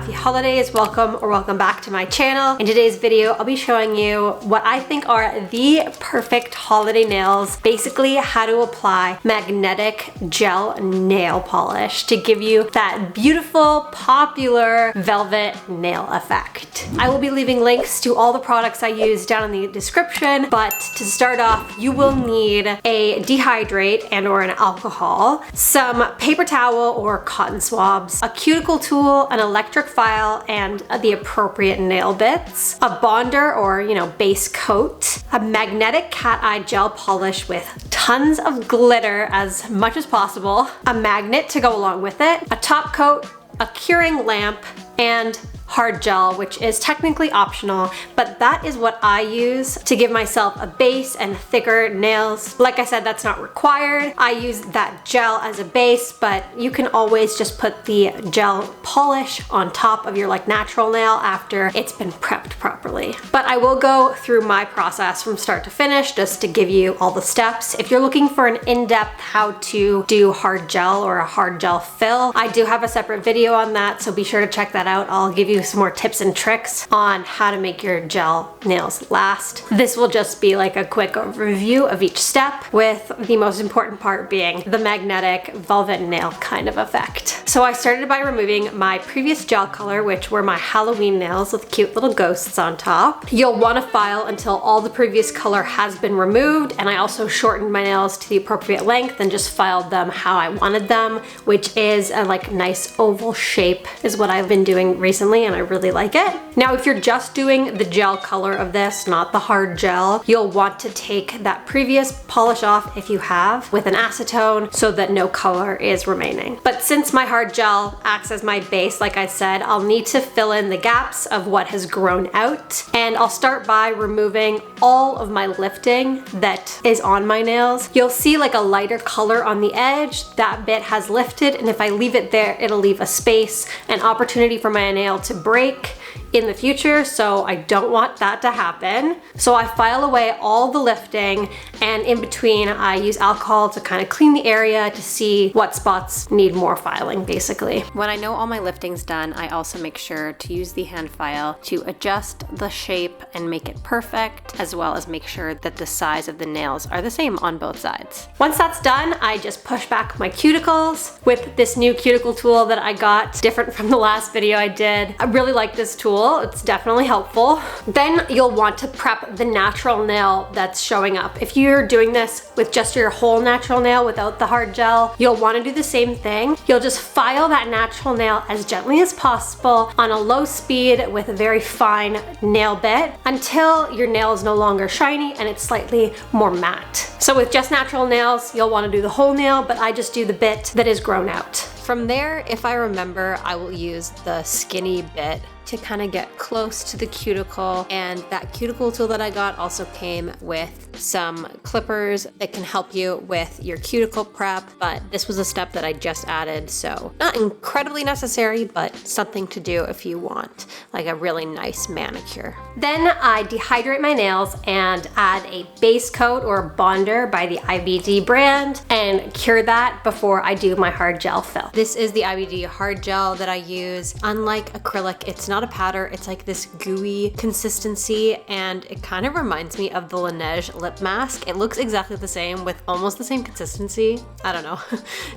happy holidays, welcome or welcome back to my channel. In today's video, I'll be showing you what I think are the perfect holiday nails, basically how to apply magnetic gel nail polish to give you that beautiful, popular velvet nail effect. I will be leaving links to all the products I use down in the description, but to start off, you will need a dehydrate and or an alcohol, some paper towel or cotton swabs, a cuticle tool, an electric file, and the appropriate nail bits, a bonder or, base coat, a magnetic cat eye gel polish with tons of glitter as much as possible, a magnet to go along with it, a top coat, a curing lamp, and hard gel, which is technically optional, but that is what I use to give myself a base and thicker nails. Like I said, that's not required. I use that gel as a base, but you can always just put the gel polish on top of your natural nail after it's been prepped properly. But I will go through my process from start to finish just to give you all the steps. If you're looking for an in-depth how to do hard gel or a hard gel fill, I do have a separate video on that, so be sure to check that out. I'll give you some more tips and tricks on how to make your gel nails last. This will just be like a quick review of each step, with the most important part being the magnetic velvet nail kind of effect. So I started by removing my previous gel color, which were my Halloween nails with cute little ghosts on top. You'll want to file until all the previous color has been removed, and I also shortened my nails to the appropriate length and just filed them how I wanted them, which is a nice oval shape is what I've been doing recently, and I really like it. Now, if you're just doing the gel color of this, not the hard gel, you'll want to take that previous polish off if you have with an acetone so that no color is remaining. But since my hard gel acts as my base, like I said, I'll need to fill in the gaps of what has grown out, and I'll start by removing all of my lifting that is on my nails. You'll see a lighter color on the edge. That bit has lifted, and if I leave it there, it'll leave a space, an opportunity for my nail to break in the future, so I don't want that to happen. So I file away all the lifting, and in between I use alcohol to kind of clean the area to see what spots need more filing, basically. When I know all my lifting's done, I also make sure to use the hand file to adjust the shape and make it perfect, as well as make sure that the size of the nails are the same on both sides. Once that's done, I just push back my cuticles with this new cuticle tool that I got, different from the last video I did. I really like this tool. It's definitely helpful. Then you'll want to prep the natural nail that's showing up. If you're doing this with just your whole natural nail without the hard gel, you'll want to do the same thing. You'll just file that natural nail as gently as possible on a low speed with a very fine nail bit until your nail is no longer shiny and it's slightly more matte. So with just natural nails, you'll want to do the whole nail, but I just do the bit that is grown out. From there, if I remember, I will use the skinny bit to kind of get close to the cuticle, and that cuticle tool that I got also came with some clippers that can help you with your cuticle prep, but this was a step that I just added, so not incredibly necessary, but something to do if you want a really nice manicure. Then I dehydrate my nails and add a base coat or bonder by the IBD brand and cure that before I do my hard gel fill. This is the IBD hard gel that I use. Unlike acrylic, it's not a powder, it's this gooey consistency, and it kind of reminds me of the Laneige lip mask. It looks exactly the same with almost the same consistency. I don't know,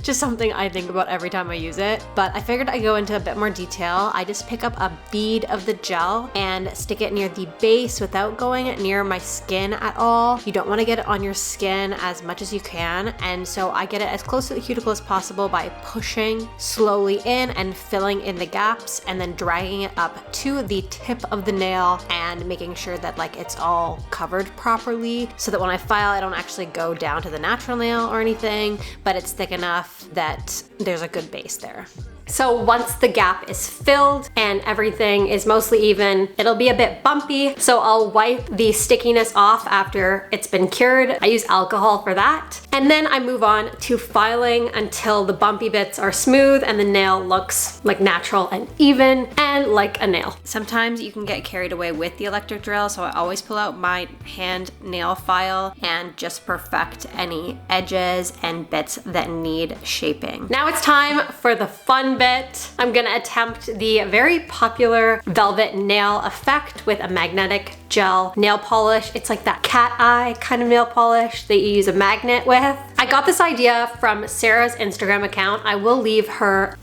just something I think about every time I use it, but I figured I'd go into a bit more detail. I just pick up a bead of the gel and stick it near the base without going near my skin at all. You don't want to get it on your skin as much as you can, and so I get it as close to the cuticle as possible by pushing slowly in and filling in the gaps, and then dragging it up to the tip of the nail and making sure that it's all covered properly, so that when I file, I don't actually go down to the natural nail or anything, but it's thick enough that there's a good base there. So once the gap is filled and everything is mostly even, it'll be a bit bumpy, so I'll wipe the stickiness off after it's been cured. I use alcohol for that. And then I move on to filing until the bumpy bits are smooth and the nail looks like natural and even and like a nail. Sometimes you can get carried away with the electric drill, so I always pull out my hand nail file and just perfect any edges and bits that need shaping. Now it's time for the fun bit. I'm gonna attempt the very popular velvet nail effect with a magnetic gel nail polish. It's like that cat eye kind of nail polish that you use a magnet with. I got this idea from Sarah's Instagram account. I will leave her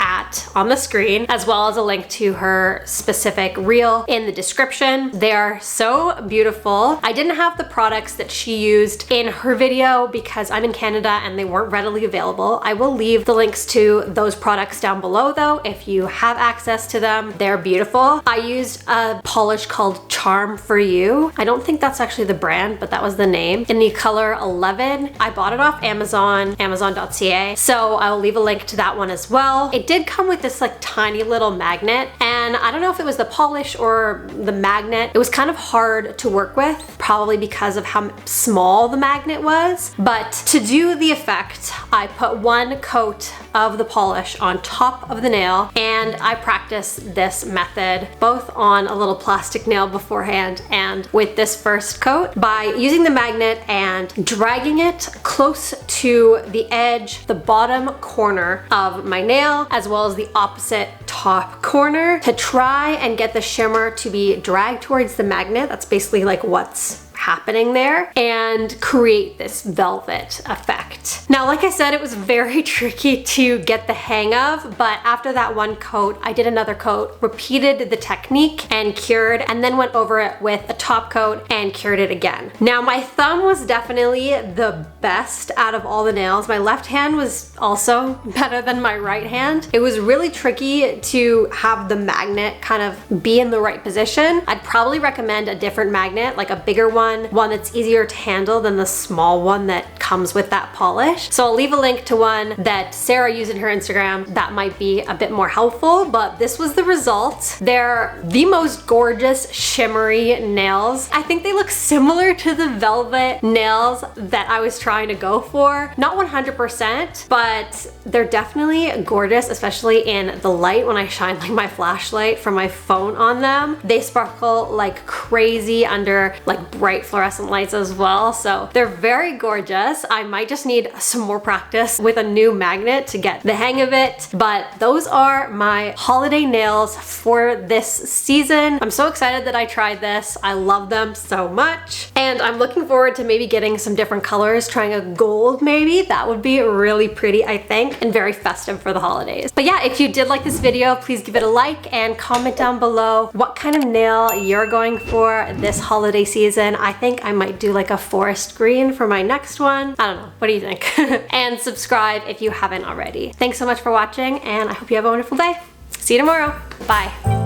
on the screen, as well as a link to her specific reel in the description. They are so beautiful. I didn't have the products that she used in her video because I'm in Canada and they weren't readily available. I will leave the links to those products down below though if you have access to them. They're beautiful. I used a polish called Charm for You. I don't think that's actually the brand, but that was the name, in the color 11. I bought it off Amazon, amazon.ca, so I'll leave a link to that one as well. It did come with this like tiny little magnet, and I don't know if it was the polish or the magnet. It was kind of hard to work with, probably because of how small the magnet was. But to do the effect, I put one coat of the polish on top of the nail, and I practiced this method both on a little plastic nail beforehand and with this first coat by using the magnet and dragging it close to the edge, the bottom corner of my nail, as well as the opposite top corner, to try and get the shimmer to be dragged towards the magnet. That's basically like what's happening there, and create this velvet effect. Now, like I said, it was very tricky to get the hang of, but after that one coat, I did another coat, repeated the technique and cured, and then went over it with a top coat and cured it again. Now, my thumb was definitely the best out of all the nails. My left hand was also better than my right hand. It was really tricky to have the magnet kind of be in the right position. I'd probably recommend a different magnet, like a bigger one that's easier to handle than the small one that comes with that polish. So I'll leave a link to one that Sarah used in her Instagram that might be a bit more helpful, but this was the result. They're the most gorgeous shimmery nails. I think they look similar to the velvet nails that I was trying to go for. Not 100%, but they're definitely gorgeous, especially in the light when I shine like my flashlight from my phone on them. They sparkle like crazy under like bright fluorescent lights as well, so they're very gorgeous. I might just need some more practice with a new magnet to get the hang of it, but those are my holiday nails for this season. I'm so excited that I tried this. I love them so much, and I'm looking forward to maybe getting some different colors, trying a gold maybe. That would be really pretty, I think, and very festive for the holidays. But yeah, if you did like this video, please give it a like and comment down below what kind of nail you're going for this holiday season. I think I might do like a forest green for my next one. I don't know. What do you think? And subscribe if you haven't already. Thanks so much for watching, and I hope you have a wonderful day. See you tomorrow. Bye.